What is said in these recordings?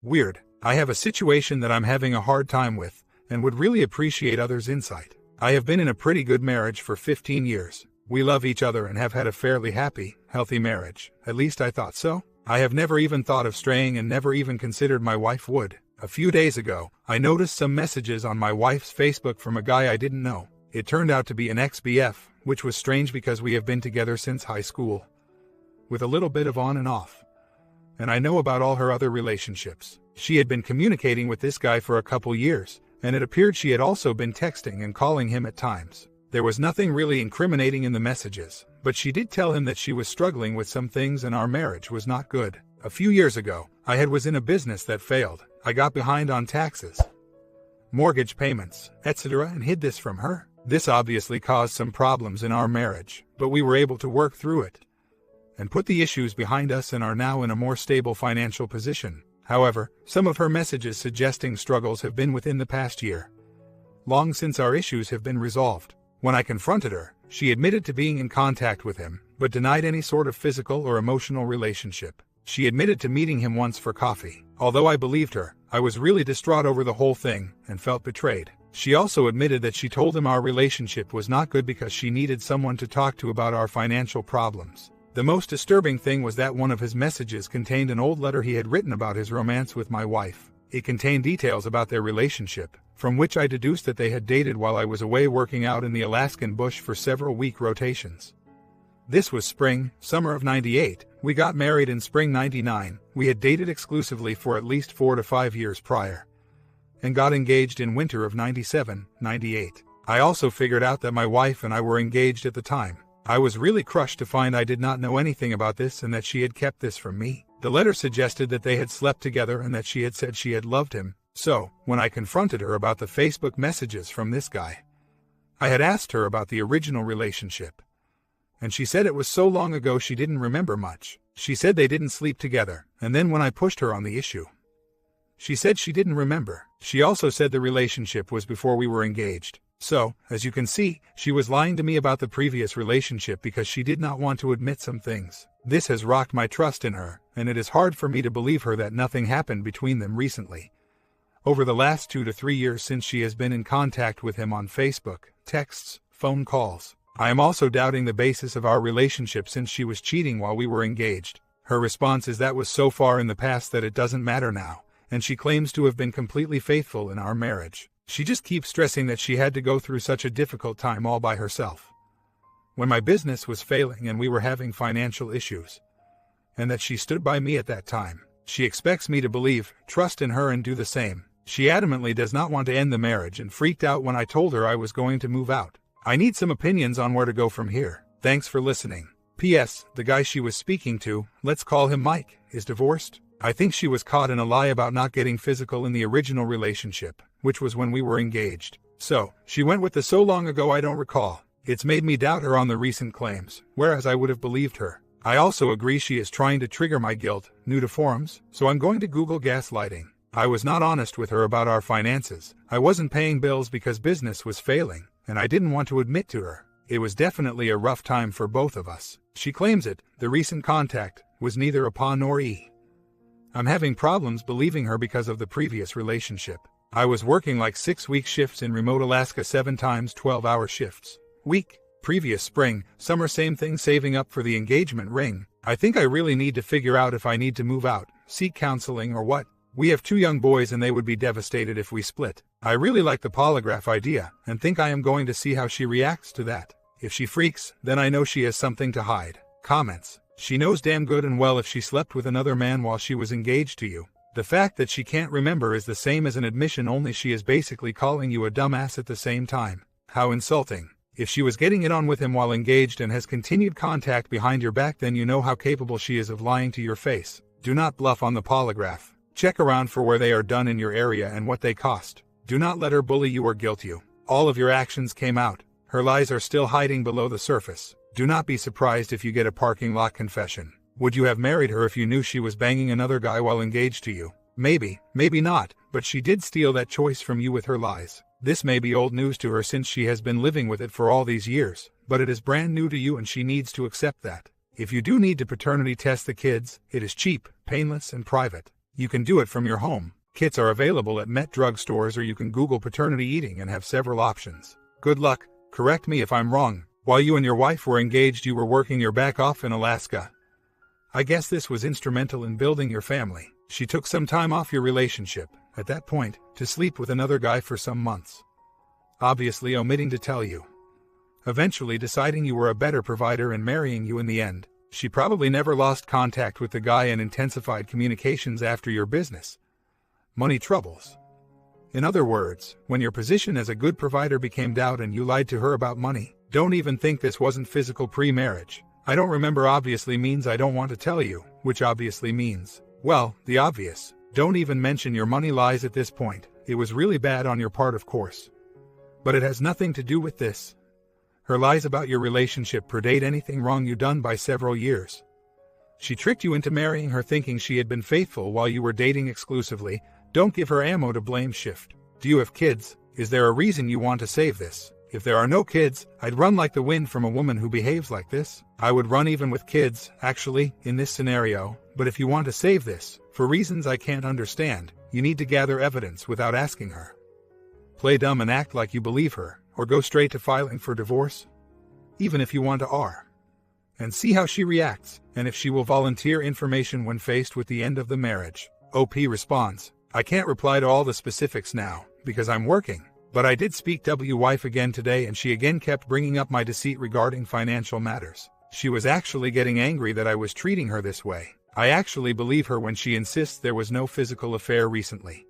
Weird. I have a situation that I'm having a hard time with, and would really appreciate others' insight. I have been in a pretty good marriage for 15 years. We love each other and have had a fairly happy, healthy marriage. At least I thought so. I have never even thought of straying and never even considered my wife would. A few days ago, I noticed some messages on my wife's Facebook from a guy I didn't know. It turned out to be an ex-BF, which was strange because we have been together since high school, with a little bit of on and off. And I know about all her other relationships. She had been communicating with this guy for a couple years, and it appeared she had also been texting and calling him at times. There was nothing really incriminating in the messages, but she did tell him that she was struggling with some things and our marriage was not good. A few years ago, I was in a business that failed. I got behind on taxes, mortgage payments, etc., and hid this from her. This obviously caused some problems in our marriage, but we were able to work through it and put the issues behind us and are now in a more stable financial position. However, some of her messages suggesting struggles have been within the past year, long since our issues have been resolved. When I confronted her, she admitted to being in contact with him, but denied any sort of physical or emotional relationship. She admitted to meeting him once for coffee. Although I believed her, I was really distraught over the whole thing and felt betrayed. She also admitted that she told him our relationship was not good because she needed someone to talk to about our financial problems. The most disturbing thing was that one of his messages contained an old letter he had written about his romance with my wife. It contained details about their relationship, from which I deduced that they had dated while I was away working out in the Alaskan bush for several week rotations. This was summer of '98. We got married in spring '99. We had dated exclusively for at least 4 to 5 years prior, and got engaged in winter of '97, '98. I also figured out that my wife and I were engaged at the time. I was really crushed to find I did not know anything about this and that she had kept this from me. The letter suggested that they had slept together and that she had said she had loved him. So, when I confronted her about the Facebook messages from this guy, I had asked her about the original relationship, and she said it was so long ago she didn't remember much. She said they didn't sleep together, and then when I pushed her on the issue, she said she didn't remember. She also said the relationship was before we were engaged. So, as you can see, she was lying to me about the previous relationship because she did not want to admit some things. This has rocked my trust in her, and it is hard for me to believe her that nothing happened between them recently, over the last 2 to 3 years since she has been in contact with him on Facebook, texts, phone calls. I am also doubting the basis of our relationship since she was cheating while we were engaged. Her response is that was so far in the past that it doesn't matter now, and she claims to have been completely faithful in our marriage. She just keeps stressing that she had to go through such a difficult time all by herself, when my business was failing and we were having financial issues, and that she stood by me at that time. She expects me to believe, trust in her and do the same. She adamantly does not want to end the marriage and freaked out when I told her I was going to move out. I need some opinions on where to go from here. Thanks for listening. P.S. The guy she was speaking to, let's call him Mike, is divorced. I think she was caught in a lie about not getting physical in the original relationship, which was when we were engaged. So, she went with the so long ago I don't recall. It's made me doubt her on the recent claims, whereas I would have believed her. I also agree she is trying to trigger my guilt, new to forums, so I'm going to Google gaslighting. I was not honest with her about our finances. I wasn't paying bills because business was failing, and I didn't want to admit to her. It was definitely a rough time for both of us. She claims it. The recent contact was neither a pa nor e. I'm having problems believing her because of the previous relationship. I was working like 6-week shifts in remote Alaska 7 times 12-hour shifts. Week. Previous spring, summer same thing, saving up for the engagement ring. I think I really need to figure out if I need to move out, seek counseling or what. We have 2 young boys and they would be devastated if we split. I really like the polygraph idea and think I am going to see how she reacts to that. If she freaks, then I know she has something to hide. Comments. She knows damn good and well if she slept with another man while she was engaged to you. The fact that she can't remember is the same as an admission, only she is basically calling you a dumbass at the same time. How insulting. If she was getting it on with him while engaged and has continued contact behind your back, then you know how capable she is of lying to your face. Do not bluff on the polygraph. Check around for where they are done in your area and what they cost. Do not let her bully you or guilt you. All of your actions came out. Her lies are still hiding below the surface. Do not be surprised if you get a parking lot confession. Would you have married her if you knew she was banging another guy while engaged to you? Maybe, maybe not, but she did steal that choice from you with her lies. This may be old news to her since she has been living with it for all these years, but it is brand new to you and she needs to accept that. If you do need to paternity test the kids, it is cheap, painless, and private. You can do it from your home. Kits are available at Met drugstores, or you can Google paternity eating and have several options. Good luck. Correct me if I'm wrong. While you and your wife were engaged, you were working your back off in Alaska. I guess this was instrumental in building your family. She took some time off your relationship, at that point, to sleep with another guy for some months. Obviously omitting to tell you. Eventually deciding you were a better provider and marrying you in the end. She probably never lost contact with the guy and intensified communications after your business. Money troubles. In other words, when your position as a good provider became doubt and you lied to her about money, don't even think this wasn't physical pre-marriage. I don't remember obviously means I don't want to tell you, which obviously means, well, the obvious. Don't even mention your money lies at this point. It was really bad on your part, of course. But it has nothing to do with this. Her lies about your relationship predate anything wrong you done by several years. She tricked you into marrying her thinking she had been faithful while you were dating exclusively. Don't give her ammo to blame shift. Do you have kids? Is there a reason you want to save this? If there are no kids, I'd run like the wind from a woman who behaves like this. I would run even with kids, actually, in this scenario. But if you want to save this, for reasons I can't understand, you need to gather evidence without asking her. Play dumb and act like you believe her, or go straight to filing for divorce. Even if you want to and see how she reacts, and if she will volunteer information when faced with the end of the marriage. OP responds, I can't reply to all the specifics now, because I'm working. But I did speak to wife again today, and she again kept bringing up my deceit regarding financial matters. She was actually getting angry that I was treating her this way. I actually believe her when she insists there was no physical affair recently.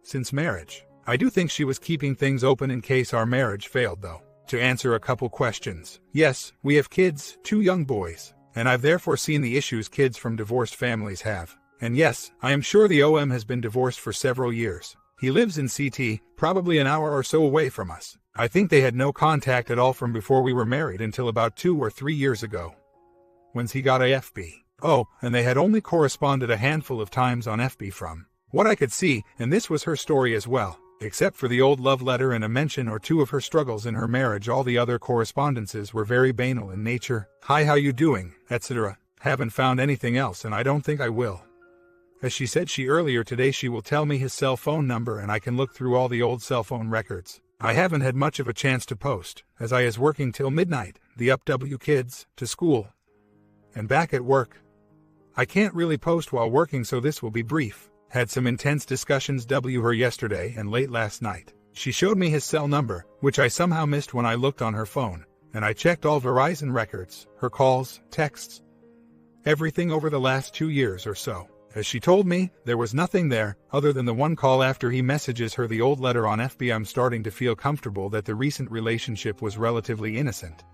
Since marriage. I do think she was keeping things open in case our marriage failed, though. To answer a couple questions. Yes, we have kids, 2 young boys, and I've therefore seen the issues kids from divorced families have. And yes, I am sure the OM has been divorced for several years. He lives in CT, probably an hour or so away from us. I think they had no contact at all from before we were married until about 2 or 3 years ago. When's he got a FB? Oh, and they had only corresponded a handful of times on FB from what I could see, and this was her story as well. Except for the old love letter and a mention or two of her struggles in her marriage, all the other correspondences were very banal in nature. Hi, how you doing, etc. Haven't found anything else, and I don't think I will. As she said earlier today, she will tell me his cell phone number and I can look through all the old cell phone records. I haven't had much of a chance to post, as I is working till midnight, the up kids, to school, and back at work. I can't really post while working, so this will be brief. Had some intense discussions her yesterday and late last night. She showed me his cell number, which I somehow missed when I looked on her phone, and I checked all Verizon records, her calls, texts, everything over the last 2 years or so. As she told me, there was nothing there, other than the one call after he messages her the old letter on FB. I'm starting to feel comfortable that the recent relationship was relatively innocent.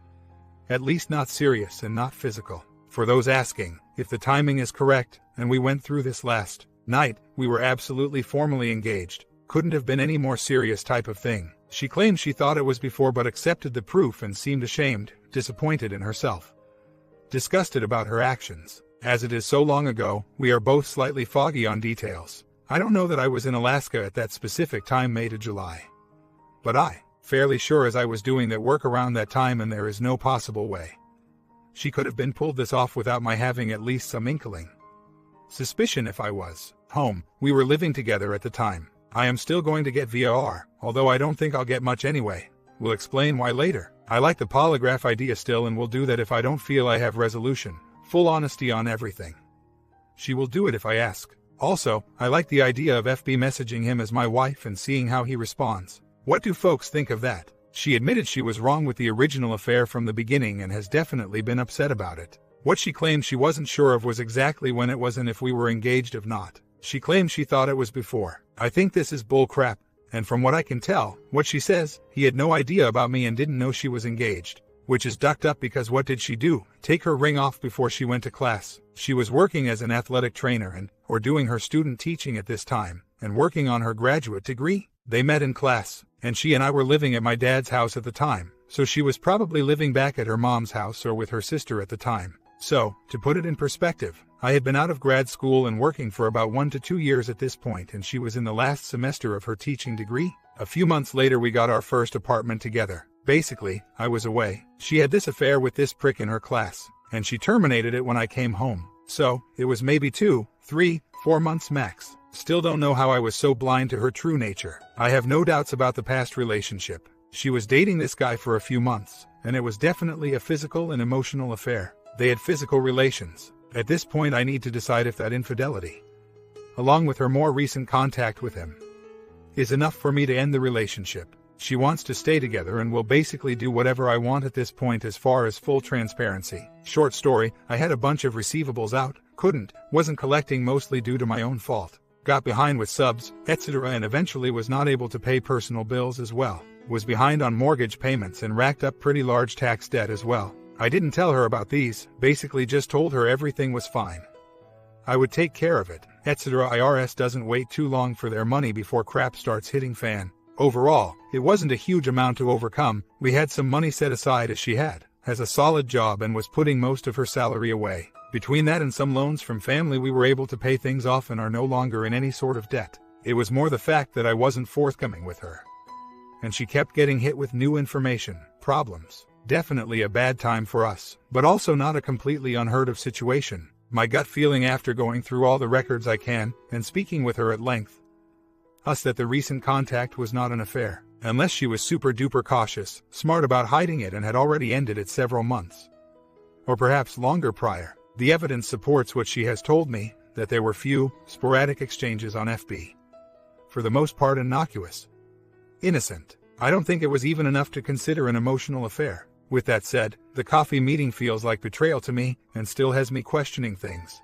At least not serious and not physical. For those asking, if the timing is correct, and we went through this last night, we were absolutely formally engaged. Couldn't have been any more serious type of thing. She claimed she thought it was before but accepted the proof and seemed ashamed, disappointed in herself. Disgusted about her actions. As it is so long ago, we are both slightly foggy on details. I don't know that I was in Alaska at that specific time, May to July. But I, fairly sure as I was doing that work around that time, and there is no possible way she could have been pulled this off without my having at least some inkling. Suspicion if I was home. We were living together at the time. I am still going to get VOR, although I don't think I'll get much anyway. We'll explain why later. I like the polygraph idea still, and will do that if I don't feel I have resolution. Full honesty on everything. She will do it if I ask. Also, I like the idea of FB messaging him as my wife and seeing how he responds. What do folks think of that? She admitted she was wrong with the original affair from the beginning and has definitely been upset about it. What she claimed she wasn't sure of was exactly when it was and if we were engaged. If not, she claimed she thought it was before. I think this is bull crap, and from what I can tell, what she says, he had no idea about me and didn't know she was engaged. Which is ducked up, because what did she do? Take her ring off before she went to class. She was working as an athletic trainer or doing her student teaching at this time, and working on her graduate degree. They met in class, and she and I were living at my dad's house at the time, so she was probably living back at her mom's house or with her sister at the time. So, to put it in perspective, I had been out of grad school and working for about 1 to 2 years at this point, and she was in the last semester of her teaching degree. A few months later we got our first apartment together. Basically, I was away. She had this affair with this prick in her class, and she terminated it when I came home. So, it was maybe 2, 3, 4 months max. Still don't know how I was so blind to her true nature. I have no doubts about the past relationship. She was dating this guy for a few months, and it was definitely a physical and emotional affair. They had physical relations. At this point I need to decide if that infidelity, along with her more recent contact with him, is enough for me to end the relationship. She wants to stay together and will basically do whatever I want at this point as far as full transparency. Short story, I had a bunch of receivables out, wasn't collecting mostly due to my own fault. Got behind with subs, etc. and eventually was not able to pay personal bills as well. Was behind on mortgage payments and racked up pretty large tax debt as well. I didn't tell her about these, basically just told her everything was fine. I would take care of it, etc. IRS doesn't wait too long for their money before crap starts hitting fan. Overall, it wasn't a huge amount to overcome. We had some money set aside as she has a solid job and was putting most of her salary away. Between that and some loans from family we were able to pay things off and are no longer in any sort of debt. It was more the fact that I wasn't forthcoming with her. And she kept getting hit with new information, problems. Definitely a bad time for us, but also not a completely unheard of situation. My gut feeling after going through all the records I can, and speaking with her at length, that the recent contact was not an affair, unless she was super duper cautious, smart about hiding it and had already ended it several months. Or perhaps longer prior. The evidence supports what she has told me, that there were few, sporadic exchanges on FB. For the most part innocuous. Innocent. I don't think it was even enough to consider an emotional affair. With that said, the coffee meeting feels like betrayal to me, and still has me questioning things.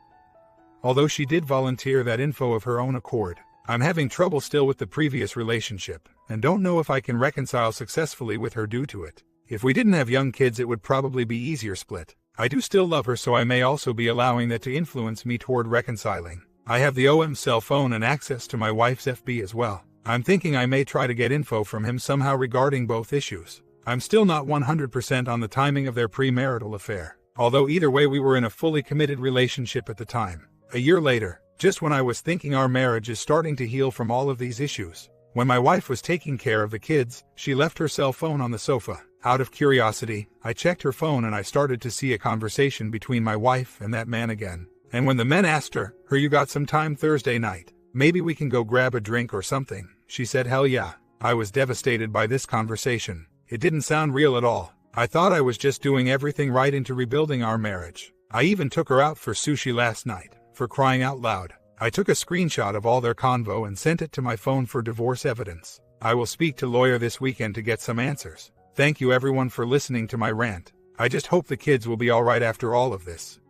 Although she did volunteer that info of her own accord, I'm having trouble still with the previous relationship, and don't know if I can reconcile successfully with her due to it. If we didn't have young kids it would probably be easier split. I do still love her, so I may also be allowing that to influence me toward reconciling. I have the OM cell phone and access to my wife's FB as well. I'm thinking I may try to get info from him somehow regarding both issues. I'm still not 100% on the timing of their premarital affair, although either way we were in a fully committed relationship at the time. A year later, just when I was thinking our marriage is starting to heal from all of these issues, when my wife was taking care of the kids, she left her cell phone on the sofa. Out of curiosity, I checked her phone and I started to see a conversation between my wife and that man again. And when the men asked her, "You got some time Thursday night? Maybe we can go grab a drink or something," she said, "Hell yeah." I was devastated by this conversation. It didn't sound real at all. I thought I was just doing everything right into rebuilding our marriage. I even took her out for sushi last night, for crying out loud. I took a screenshot of all their convo and sent it to my phone for divorce evidence. I will speak to lawyer this weekend to get some answers. Thank you everyone for listening to my rant. I just hope the kids will be alright after all of this.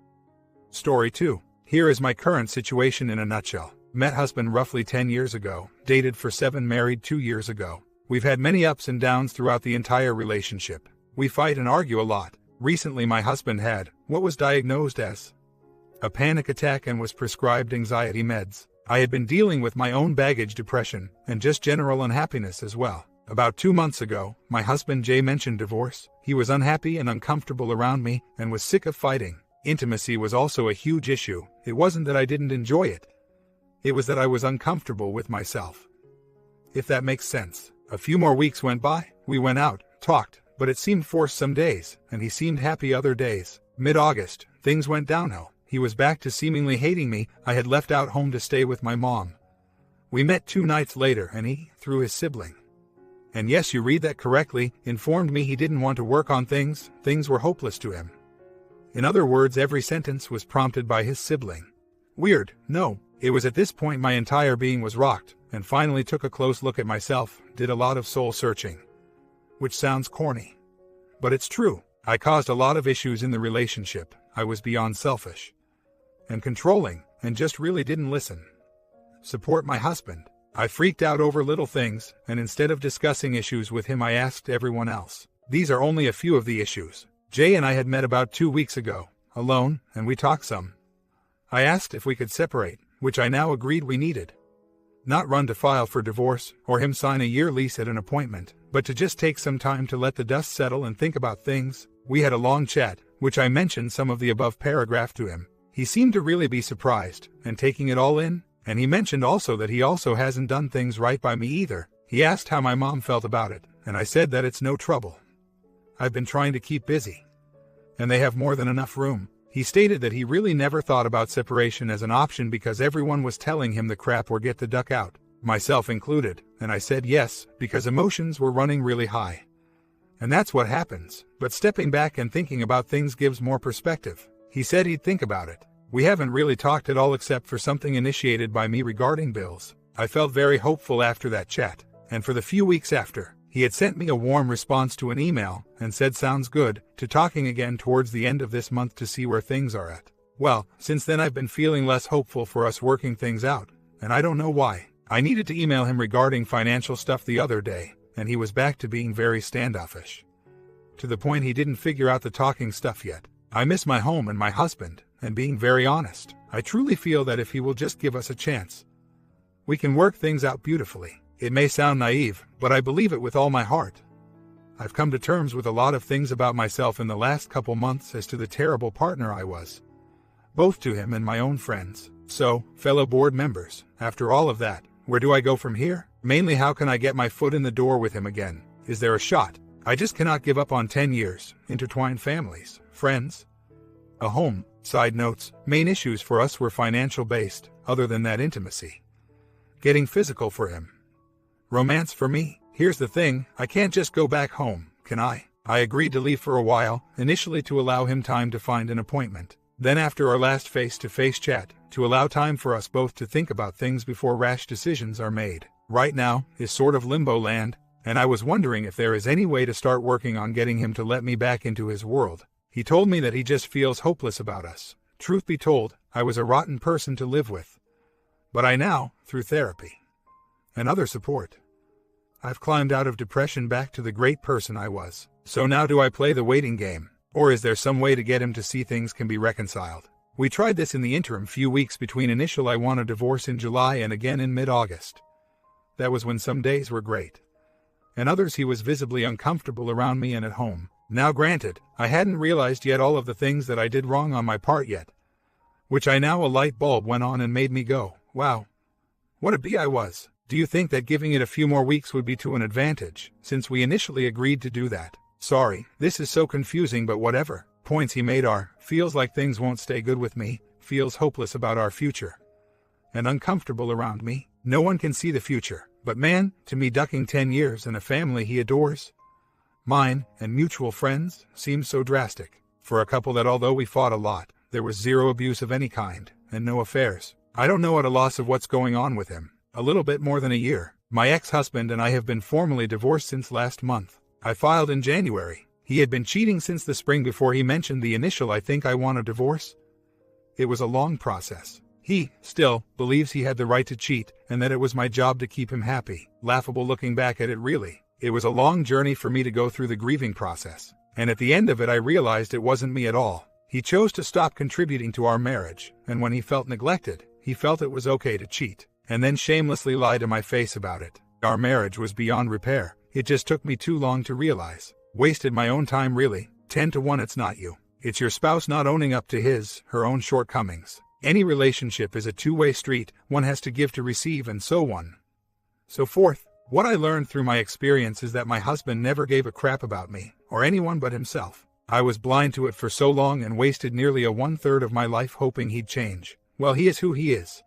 Story 2. Here is my current situation in a nutshell. Met husband roughly 10 years ago, dated for 7, married 2 years ago. We've had many ups and downs throughout the entire relationship. We fight and argue a lot. Recently my husband had what was diagnosed as a panic attack and was prescribed anxiety meds. I had been dealing with my own baggage, depression, and just general unhappiness as well. About 2 months ago, my husband Jay mentioned divorce. He was unhappy and uncomfortable around me and was sick of fighting. Intimacy was also a huge issue. It wasn't that I didn't enjoy it. It was that I was uncomfortable with myself. If that makes sense. A few more weeks went by. We went out, talked, but it seemed forced some days, and he seemed happy other days. Mid-August, things went downhill. He was back to seemingly hating me. I had left out home to stay with my mom. We met 2 nights later and he, through his sibling, and yes, you read that correctly, informed me he didn't want to work on things. Things were hopeless to him. In other words, every sentence was prompted by his sibling. Weird, no. It was at this point my entire being was rocked, and finally took a close look at myself, did a lot of soul searching. Which sounds corny. But it's true. I caused a lot of issues in the relationship. I was beyond selfish and controlling, and just really didn't listen. Support my husband. I freaked out over little things, and instead of discussing issues with him I asked everyone else. These are only a few of the issues. Jay and I had met about 2 weeks ago, alone, and we talked some. I asked if we could separate, which I now agreed we needed. Not run to file for divorce, or him sign a year lease at an appointment, but to just take some time to let the dust settle and think about things. We had a long chat, which I mentioned some of the above paragraph to him. He seemed to really be surprised, and taking it all in, and he mentioned also that he also hasn't done things right by me either. He asked how my mom felt about it, and I said that it's no trouble. I've been trying to keep busy, and they have more than enough room. He stated that he really never thought about separation as an option because everyone was telling him the crap or get the duck out, myself included, and I said yes, because emotions were running really high. And that's what happens, but stepping back and thinking about things gives more perspective. He said he'd think about it. We haven't really talked at all except for something initiated by me regarding bills. I felt very hopeful after that chat, and for the few weeks after, he had sent me a warm response to an email and said sounds good, to talking again towards the end of this month to see where things are at. Well, since then I've been feeling less hopeful for us working things out, and I don't know why. I needed to email him regarding financial stuff the other day, and he was back to being very standoffish. To the point he didn't figure out the talking stuff yet. I miss my home and my husband, and being very honest, I truly feel that if he will just give us a chance, we can work things out beautifully. It may sound naive, but I believe it with all my heart. I've come to terms with a lot of things about myself in the last couple months as to the terrible partner I was, both to him and my own friends. So, fellow board members, after all of that, where do I go from here? Mainly, how can I get my foot in the door with him again? Is there a shot? I just cannot give up on 10 years, intertwined families, friends, a home. Side notes, main issues for us were financial based, other than that intimacy. Getting physical for him. Romance for me. Here's the thing, I can't just go back home, can I? I agreed to leave for a while, initially to allow him time to find an appointment. Then after our last face-to-face chat, to allow time for us both to think about things before rash decisions are made. Right now is sort of limbo land, and I was wondering if there is any way to start working on getting him to let me back into his world. He told me that he just feels hopeless about us. Truth be told, I was a rotten person to live with. But I now, through therapy and other support, I've climbed out of depression back to the great person I was. So now do I play the waiting game? Or is there some way to get him to see things can be reconciled? We tried this in the interim few weeks between initial I want a divorce in July and again in mid-August. That was when some days were great, and others he was visibly uncomfortable around me and at home. Now granted, I hadn't realized yet all of the things that I did wrong on my part yet, which I now a light bulb went on and made me go, wow, what a bee I was. Do you think that giving it a few more weeks would be to an advantage, since we initially agreed to do that? Sorry, this is so confusing, but whatever. Points he made are, feels like things won't stay good with me, feels hopeless about our future, and uncomfortable around me. No one can see the future, but man, to me ducking 10 years and a family he adores, mine and mutual friends, seems so drastic. For a couple that although we fought a lot, there was zero abuse of any kind, and no affairs. I don't know at a loss of what's going on with him. A little bit more than a year. My ex-husband and I have been formally divorced since last month. I filed in January. He had been cheating since the spring before he mentioned the initial I think I want a divorce. It was a long process. He, still, believes he had the right to cheat, and that it was my job to keep him happy. Laughable looking back at it really. It was a long journey for me to go through the grieving process, and at the end of it I realized it wasn't me at all. He chose to stop contributing to our marriage, and when he felt neglected, he felt it was okay to cheat, and then shamelessly lie to my face about it. Our marriage was beyond repair. It just took me too long to realize. Wasted my own time really. 10 to 1 it's not you. It's your spouse not owning up to her own shortcomings. Any relationship is a two-way street. One has to give to receive and so on. So forth. What I learned through my experience is that my husband never gave a crap about me, or anyone but himself. I was blind to it for so long and wasted nearly a 1/3 of my life hoping he'd change. Well, he is who he is.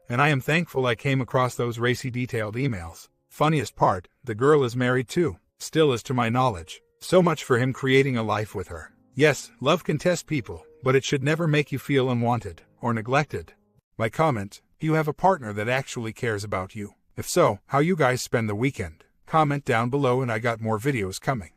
And I am thankful I came across those racy detailed emails. Funniest part, the girl is married too, still is to my knowledge. So much for him creating a life with her. Yes, love can test people, but it should never make you feel unwanted or neglected. My comment, you have a partner that actually cares about you. If so, how you guys spend the weekend? Comment down below and I got more videos coming.